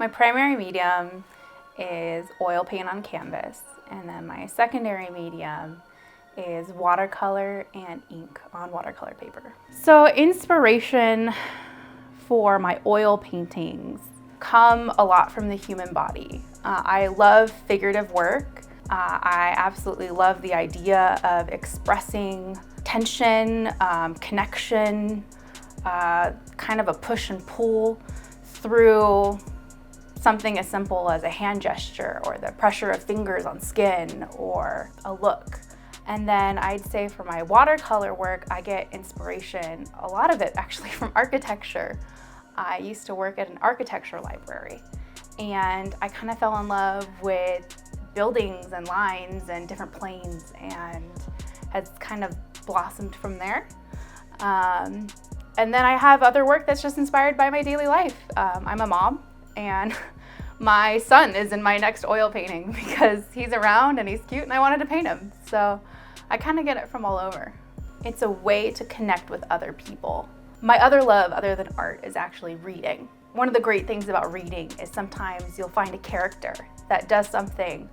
My primary medium is oil paint on canvas, and then my secondary medium is watercolor and ink on watercolor paper. So inspiration for my oil paintings come a lot from the human body. I love figurative work. I absolutely love the idea of expressing tension, connection, kind of a push and pull through something as simple as a hand gesture or the pressure of fingers on skin or a look. And then I'd say for my watercolor work, I get inspiration, a lot of it actually from architecture. I used to work at an architecture library, and I kind of fell in love with buildings and lines and different planes, and has kind of blossomed from there. And then I have other work that's just inspired by my daily life. I'm a mom, and my son is in my next oil painting because he's around and he's cute and I wanted to paint him. So I kind of get it from all over. It's a way to connect with other people. My other love, other than art, is actually reading. One of the great things about reading is sometimes you'll find a character that does something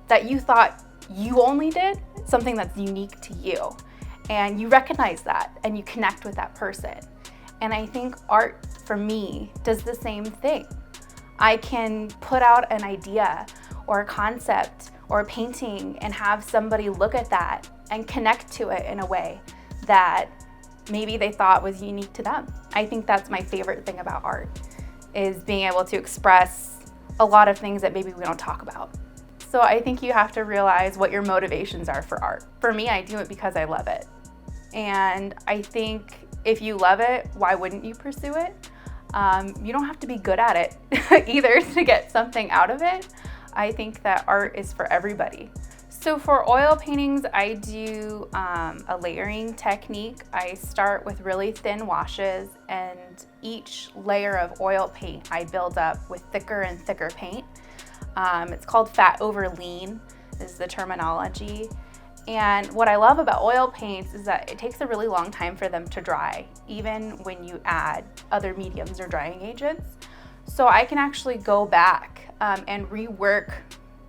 that you thought you only did, something that's unique to you. And you recognize that and you connect with that person. And I think art, for me, does the same thing. I can put out an idea or a concept or a painting and have somebody look at that and connect to it in a way that maybe they thought was unique to them. I think that's my favorite thing about art, is being able to express a lot of things that maybe we don't talk about. So I think you have to realize what your motivations are for art. For me, I do it because I love it. And I think if you love it, why wouldn't you pursue it? You don't have to be good at it either to get something out of it. I think that art is for everybody. So for oil paintings, I do a layering technique. I start with really thin washes, and each layer of oil paint I build up with thicker and thicker paint. It's called fat over lean is the terminology. And what I love about oil paints is that it takes a really long time for them to dry, even when you add other mediums or drying agents. So I can actually go back and rework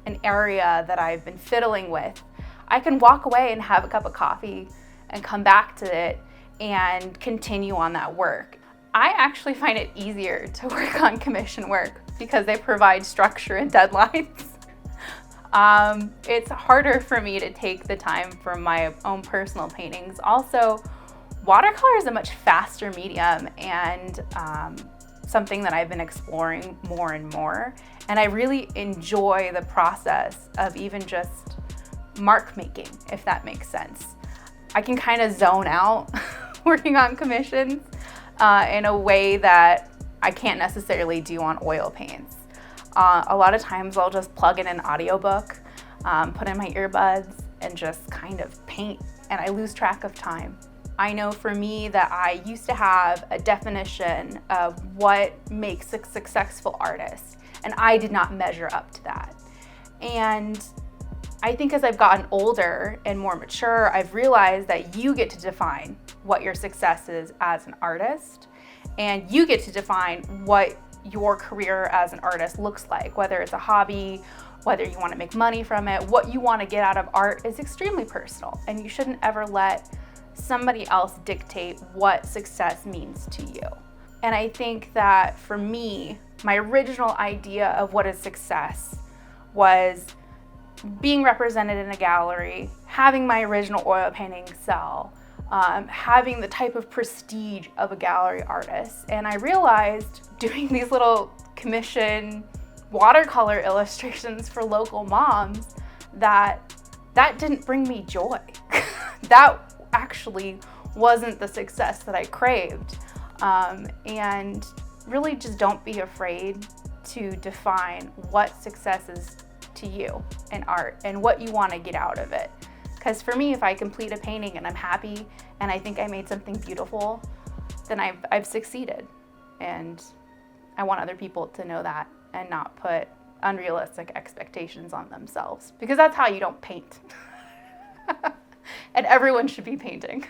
an area that I've been fiddling with. I can walk away and have a cup of coffee and come back to it and continue on that work. I actually find it easier to work on commission work because they provide structure and deadlines. It's harder for me to take the time for my own personal paintings. Also, watercolor is a much faster medium and something that I've been exploring more and more. And I really enjoy the process of even just mark making, if that makes sense. I can kind of zone out working on commissions in a way that I can't necessarily do on oil paints. A lot of times I'll just plug in an audiobook, put in my earbuds, and just kind of paint, and I lose track of time. I know for me that I used to have a definition of what makes a successful artist, and I did not measure up to that. And I think as I've gotten older and more mature, I've realized that you get to define what your success is as an artist, and you get to define what your career as an artist looks like, whether it's a hobby, whether you want to make money from it. What you want to get out of art is extremely personal, and you shouldn't ever let somebody else dictate what success means to you. And I think that for me, my original idea of what is success was being represented in a gallery, having my original oil painting sell, having the type of prestige of a gallery artist. And I realized doing these little commission watercolor illustrations for local moms that didn't bring me joy. That actually wasn't the success that I craved. And really just don't be afraid to define what success is to you in art and what you want to get out of it. Because for me, if I complete a painting and I'm happy and I think I made something beautiful, then I've succeeded. And I want other people to know that and not put unrealistic expectations on themselves, because that's how you don't paint. And everyone should be painting.